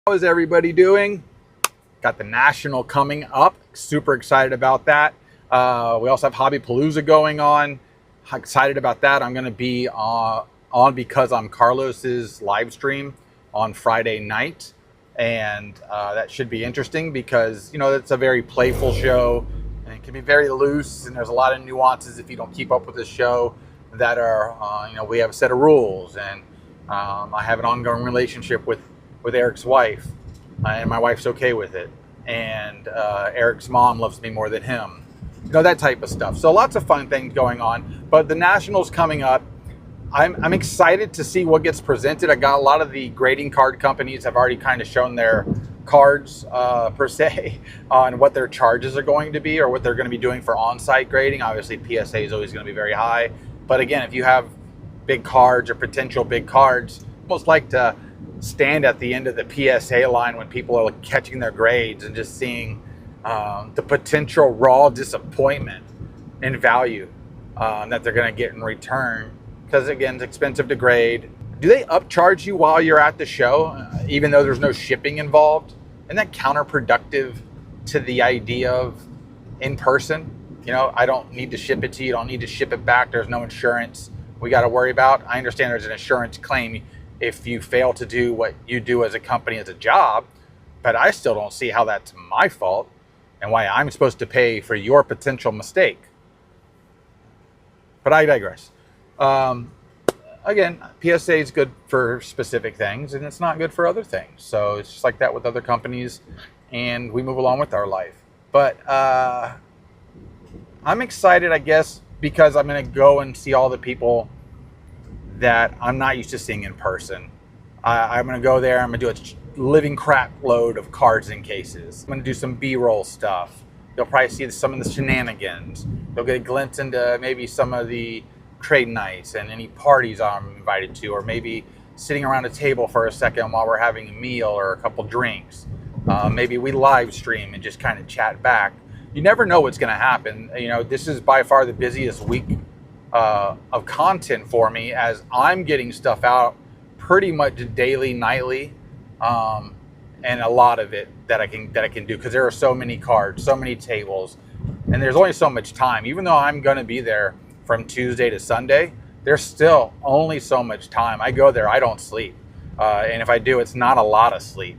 How is everybody doing? Got the National coming up. Super excited about that. We also have Hobby Polooza going on. Excited about that. I'm going to be on because I'm Carlos's live stream on Friday night. And that should be interesting because, you know, it's a very playful show and it can be very loose. And there's a lot of nuances if you don't keep up with the show that are, you know, we have a set of rules. And I have an ongoing relationship with Eric's wife. And my wife's okay with it. And Eric's mom loves me more than him. You know, that type of stuff. So lots of fun things going on. But the National's coming up. I'm excited to see what gets presented. I got a lot of the grading card companies have already kind of shown their cards per se on what their charges are going to be or what they're going to be doing for on-site grading. Obviously, PSA is always going to be very high. But again, if you have big cards or potential big cards, almost like to stand at the end of the PSA line when people are catching their grades and just seeing the potential raw disappointment in value that they're going to get in return. Because again, it's expensive to grade. Do they upcharge you while you're at the show, even though there's no shipping involved? Isn't that counterproductive to the idea of in person? You know, I don't need to ship it to you. You don't need to ship it back. There's no insurance we got to worry about. I understand there's an insurance claim if you fail to do what you do as a company, as a job, but I still don't see how that's my fault and why I'm supposed to pay for your potential mistake. But I digress. Again, PSA is good for specific things and it's not good for other things. So it's just like that with other companies and we move along with our life. But I'm excited, I guess, because I'm going to go and see all the people that I'm not used to seeing in person. I'm going to go there. I'm going to do a living crap load of cards and cases. I'm going to do some B-roll stuff. You'll probably see some of the shenanigans. You'll get a glimpse into maybe some of the trade nights and any parties I'm invited to, or maybe sitting around a table for a second while we're having a meal or a couple drinks. Maybe we live stream and just kind of chat back. You never know what's going to happen. You know, this is by far the busiest week of content for me, as I'm getting stuff out pretty much daily, nightly, and a lot of it that I can do because there are so many cards, so many tables, and there's only so much time. Even though I'm going to be there from Tuesday to Sunday, there's still only so much time. I go there, I don't sleep, and if I do, it's not a lot of sleep.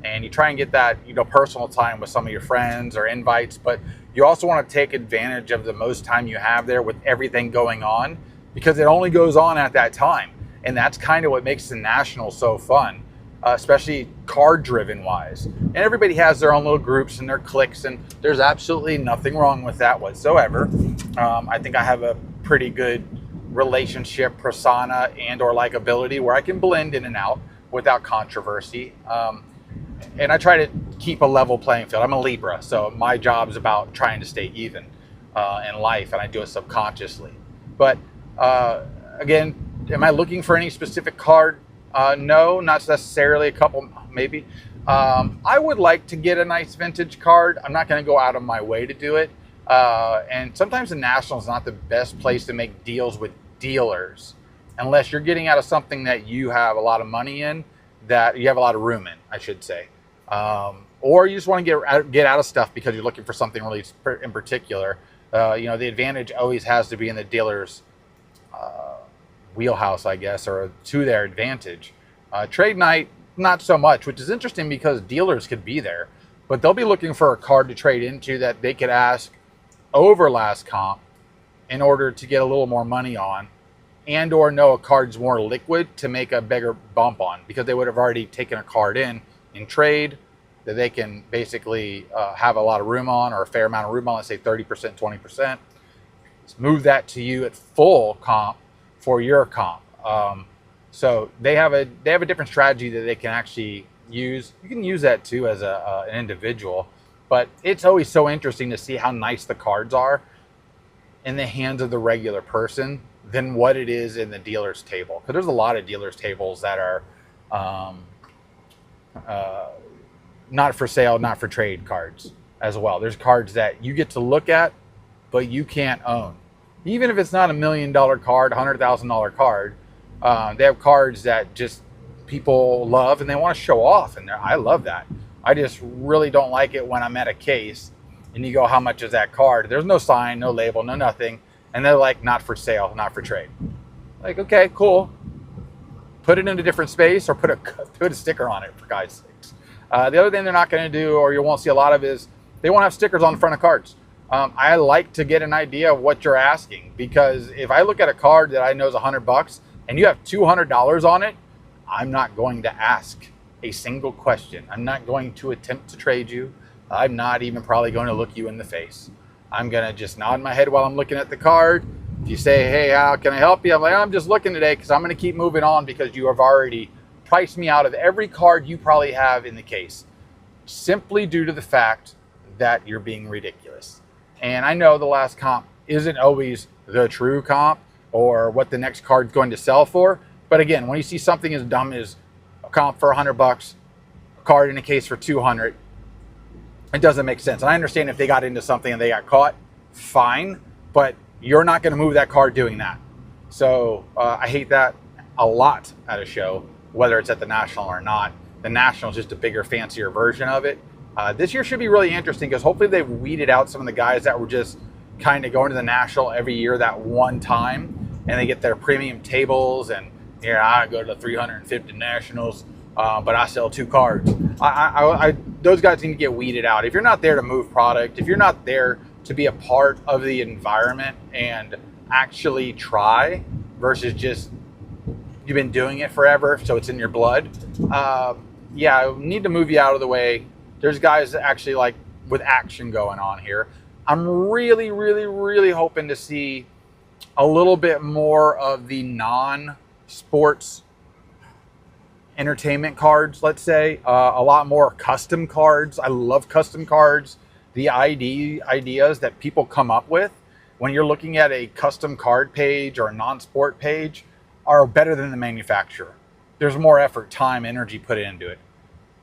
And you try and get that, you know, personal time with some of your friends or invites, but you also want to take advantage of the most time you have there with everything going on, because it only goes on at that time. And that's kind of what makes the National so fun, especially card driven wise. And everybody has their own little groups and their cliques, and there's absolutely nothing wrong with that whatsoever. I think I have a pretty good relationship persona and or likability where I can blend in and out without controversy. And I try to keep a level playing field. I'm a Libra, so my job is about trying to stay even in life, and I do it subconsciously. But again, am I looking for any specific card? No, not necessarily. A couple, maybe. I would like to get a nice vintage card. I'm not going to go out of my way to do it. And sometimes the National is not the best place to make deals with dealers, unless you're getting out of something that you have a lot of money in, that you have a lot of room in, I should say. Or you just want to get out of stuff because you're looking for something really in particular. You know, the advantage always has to be in the dealer's wheelhouse, I guess, or to their advantage. Trade night, not so much, which is interesting because dealers could be there, but they'll be looking for a card to trade into that they could ask over last comp in order to get a little more money on, and or know a card's more liquid to make a bigger bump on, because they would have already taken a card in trade that they can basically have a lot of room on, or a fair amount of room on, let's say 30%, 20%. Move that to you at full comp for your comp. So they have a different strategy that they can actually use. You can use that too as an individual, but it's always so interesting to see how nice the cards are in the hands of the regular person than what it is in the dealer's table. Because there's a lot of dealer's tables that are not for sale, not for trade cards as well. There's cards that you get to look at, but you can't own. Even if it's not $1 million card, $100,000 card, they have cards that just people love, and they want to show off, and I love that. I just really don't like it when I'm at a case and you go, how much is that card? There's no sign, no label, no nothing, and they're like, not for sale, not for trade. Like, okay, cool. Put it in a different space, or put a sticker on it, for God's sakes. The other thing they're not going to do, or you won't see a lot of, is they won't have stickers on the front of cards. I like to get an idea of what you're asking, because if I look at a card that I know is $100 and you have $200 on it, I'm not going to ask a single question. I'm not going to attempt to trade you. I'm not even probably going to look you in the face. I'm going to just nod my head while I'm looking at the card. If you say, hey, how can I help you? I'm like, I'm just looking today because I'm going to keep moving on, because you have already priced me out of every card you probably have in the case, simply due to the fact that you're being ridiculous. And I know the last comp isn't always the true comp or what the next card's going to sell for. But again, when you see something as dumb as a comp for $100, a card in a case for $200, it doesn't make sense. And I understand if they got into something and they got caught, fine, but you're not going to move that card doing that. So I hate that a lot at a show, whether it's at the National or not. The National is just a bigger, fancier version of it. This year should be really interesting, because hopefully they've weeded out some of the guys that were just kind of going to the National every year that one time, and they get their premium tables, and here I go to the 350 Nationals, but I sell 2 cards. Those guys need to get weeded out. If you're not there to move product, if you're not there to be a part of the environment and actually try, versus just you've been doing it forever, so it's in your blood, yeah, I need to move you out of the way. There's guys that actually like with action going on here. I'm really, really, really hoping to see a little bit more of the non-sports entertainment cards, let's say. A lot more custom cards. I love custom cards. The ideas that people come up with when you're looking at a custom card page or a non-sport page are better than the manufacturer. There's more effort, time, energy put into it.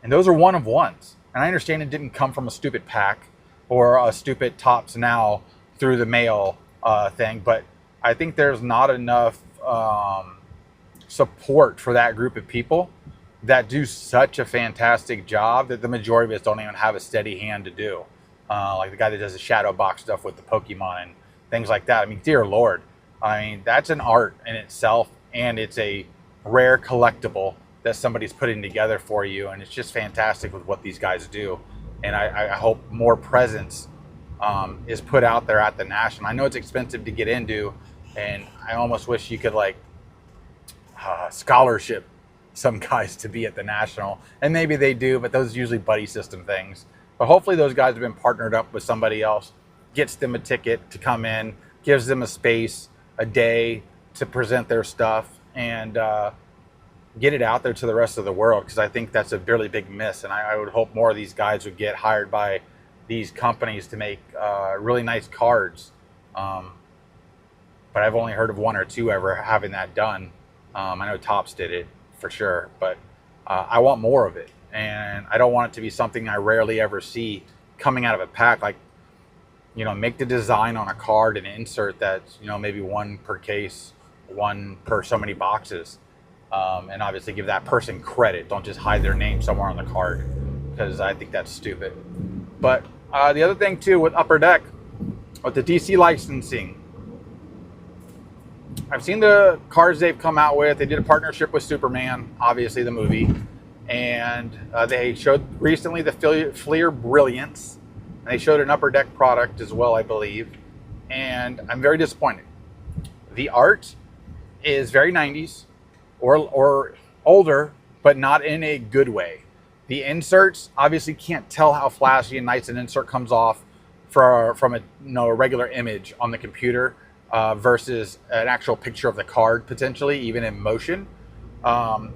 And those are one of ones. And I understand it didn't come from a stupid pack or a stupid Tops Now through the mail thing, but I think there's not enough support for that group of people that do such a fantastic job that the majority of us don't even have a steady hand to do. Like the guy that does the shadow box stuff with the Pokemon and things like that. I mean, dear Lord, I mean, that's an art in itself, and it's a rare collectible that somebody's putting together for you, and it's just fantastic with what these guys do. And I hope more presence is put out there at the National. I know it's expensive to get into, and I almost wish you could like scholarship some guys to be at the National, and maybe they do, but those are usually buddy system things. But hopefully those guys have been partnered up with somebody else, gets them a ticket to come in, gives them a space, a day to present their stuff, and get it out there to the rest of the world, because I think that's a really big miss. And I would hope more of these guys would get hired by these companies to make really nice cards. But I've only heard of 1 or 2 ever having that done. I know Topps did it for sure, but I want more of it. And I don't want it to be something I rarely ever see coming out of a pack. Like, you know, make the design on a card and insert that's, you know, maybe 1 per case, 1 per so many boxes. And obviously give that person credit. Don't just hide their name somewhere on the card, because I think that's stupid. But the other thing too with Upper Deck, with the DC licensing, I've seen the cards they've come out with. They did a partnership with Superman, obviously the movie, and they showed recently the Fleer Brilliance. And they showed an Upper Deck product as well, I believe, and I'm very disappointed. The art is very 90s. Or older, but not in a good way. The inserts obviously can't tell how flashy and nice an insert comes off from a regular image on the computer versus an actual picture of the card, potentially even in motion. I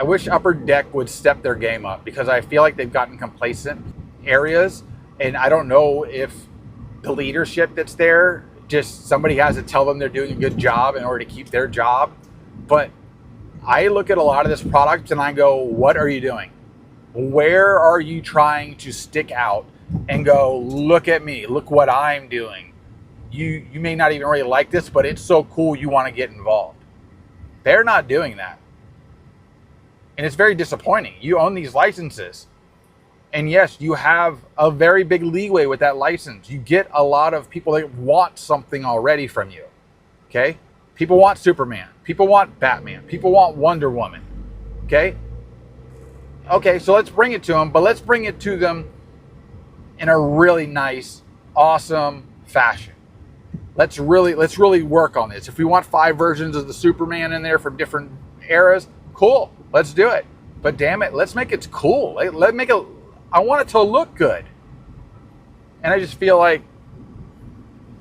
wish Upper Deck would step their game up, because I feel like they've gotten complacent areas, and I don't know if the leadership that's there, just somebody has to tell them they're doing a good job in order to keep their job. But I look at a lot of this product and I go, what are you doing? Where are you trying to stick out and go, look at me, look what I'm doing? You may not even really like this, but it's so cool you want to get involved. They're not doing that. And it's very disappointing. You own these licenses. And yes, you have a very big leeway with that license. You get a lot of people that want something already from you. Okay? People want Superman. People want Batman. People want Wonder Woman. Okay? Okay, so let's bring it to them, but let's bring it to them in a really nice, awesome fashion. Let's really work on this. If we want 5 versions of the Superman in there from different eras, cool. Let's do it. But damn it, let's make it cool. Let's make it. I want it to look good. And I just feel like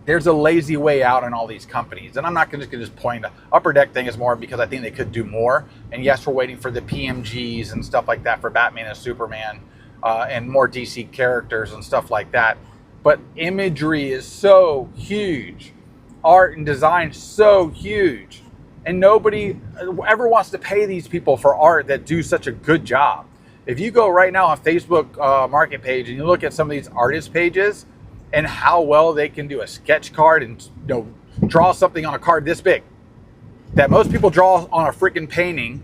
there's a lazy way out in all these companies. And I'm not just going to point the Upper Deck thing is more because I think they could do more. And yes, we're waiting for the PMGs and stuff like that for Batman and Superman and more DC characters and stuff like that. But imagery is so huge. Art and design so huge. And nobody ever wants to pay these people for art that do such a good job. If you go right now on Facebook market page and you look at some of these artist pages and how well they can do a sketch card and draw something on a card this big that most people draw on a freaking painting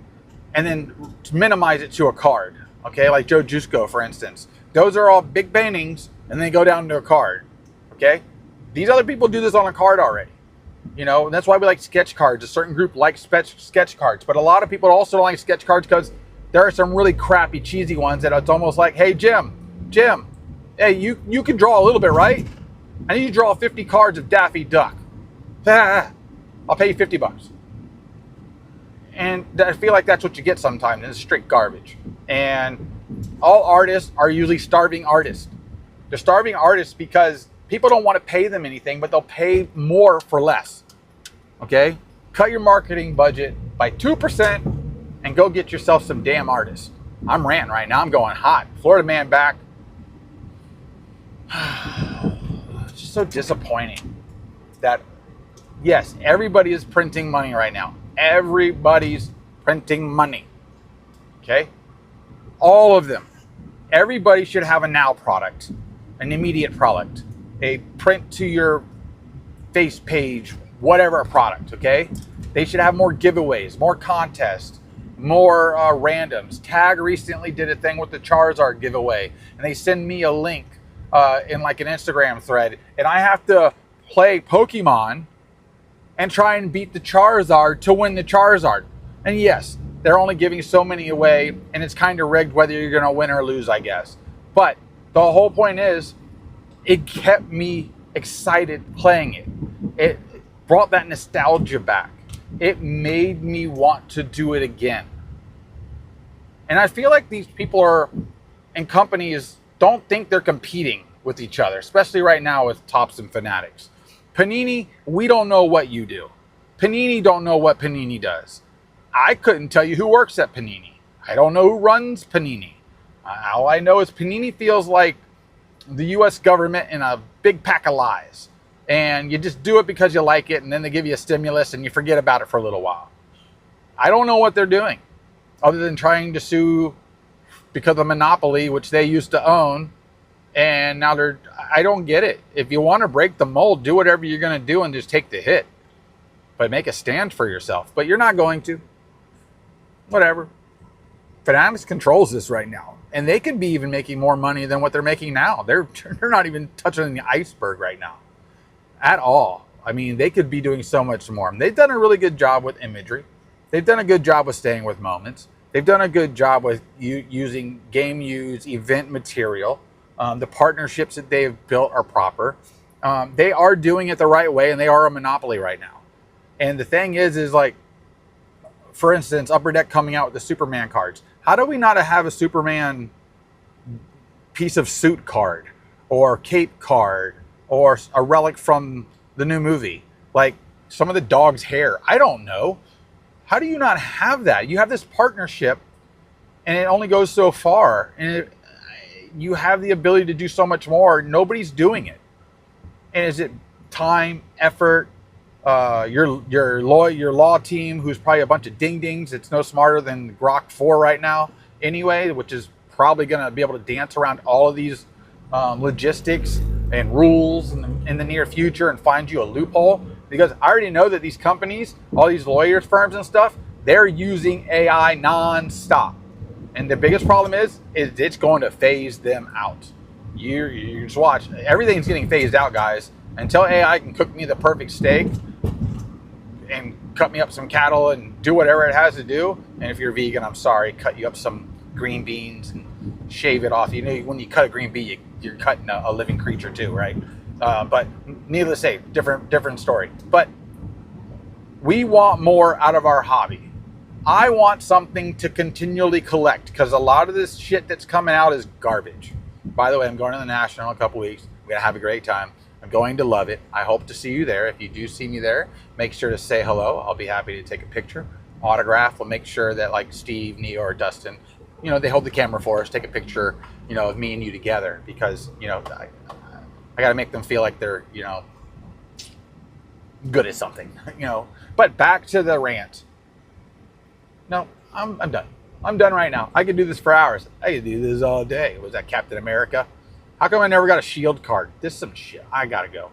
and then minimize it to a card. Okay, like Joe Jusko, for instance. Those are all big paintings and they go down to a card. Okay, these other people do this on a card already. And that's why we like sketch cards. A certain group likes sketch cards, but a lot of people also don't like sketch cards because there are some really crappy, cheesy ones that it's almost like, hey, Jim, hey, you can draw a little bit, right? I need you to draw 50 cards of Daffy Duck. I'll pay you $50. And I feel like that's what you get sometimes, and it's straight garbage. And all artists are usually starving artists. They're starving artists because people don't want to pay them anything, but they'll pay more for less. Okay? Cut your marketing budget by 2% and go get yourself some damn artists. I'm ranting right now. I'm going hot. Florida man back. It's just so disappointing that, yes, everybody is printing money right now. Everybody's printing money. Okay? All of them. Everybody should have a now product, an immediate product, a print to your face page, whatever product, okay? They should have more giveaways, more contests, more randoms. Tag recently did a thing with the Charizard giveaway, and they send me a link in like an Instagram thread, and I have to play Pokemon and try and beat the Charizard to win the Charizard. And yes, they're only giving so many away, and it's kind of rigged whether you're going to win or lose, I guess. But the whole point is, it kept me excited playing it. It brought that nostalgia back. It made me want to do it again. And I feel like these people and companies don't think they're competing with each other, especially right now with Topps and Fanatics. Panini, we don't know what you do. Panini don't know what Panini does. I couldn't tell you who works at Panini. I don't know who runs Panini. All I know is Panini feels like the U.S. government in a big pack of lies. And you just do it because you like it, and then they give you a stimulus and you forget about it for a little while. I don't know what they're doing other than trying to sue because of monopoly, which they used to own. And now I don't get it. If you want to break the mold, do whatever you're going to do and just take the hit. But make a stand for yourself. But you're not going to. Whatever. Fanatics controls this right now. And they could be even making more money than what they're making now. They're not even touching the iceberg right now. At all. I mean, they could be doing so much more. They've done a really good job with imagery. They've done a good job with staying with moments. They've done a good job with using game use, event material. The partnerships that they've built are proper. They are doing it the right way, and they are a monopoly right now. And the thing is like, for instance, Upper Deck coming out with the Superman cards. How do we not have a Superman piece of suit card or cape card or a relic from the new movie? Like some of the dog's hair. I don't know. How do you not have that? You have this partnership and it only goes so far. And you have the ability to do so much more. Nobody's doing it. And is it time, effort? Your law team, who's probably a bunch of ding-dings. It's no smarter than Grok 4 right now anyway, which is probably going to be able to dance around all of these logistics and rules in the near future and find you a loophole. Because I already know that these companies, all these lawyers firms and stuff, They're using AI non-stop. And the biggest problem is it's going to phase them out. You just watch. Everything's getting phased out, guys. Until AI can cook me the perfect steak and cut me up some cattle and do whatever it has to do. And if you're vegan, I'm sorry, cut you up some green beans and shave it off. You know, when you cut a green bee, you're cutting a living creature too, right? But needless to say, different story. But we want more out of our hobby. I want something to continually collect because a lot of this shit that's coming out is garbage. By the way, I'm going to the National in a couple weeks. We're going to have a great time. I'm going to love it. I hope to see you there. If you do see me there, make sure to say hello. I'll be happy to take a picture, autograph. We'll make sure that like Steve, Neo, or Dustin, you know, they hold the camera for us, take a picture, you know, of me and you together because, you know, I got to make them feel like they're, you know, good at something, you know. But back to the rant. No, I'm done. I'm done right now. I could do this for hours. I could do this all day. Was that Captain America? How come I never got a shield card? This is some shit. I gotta go.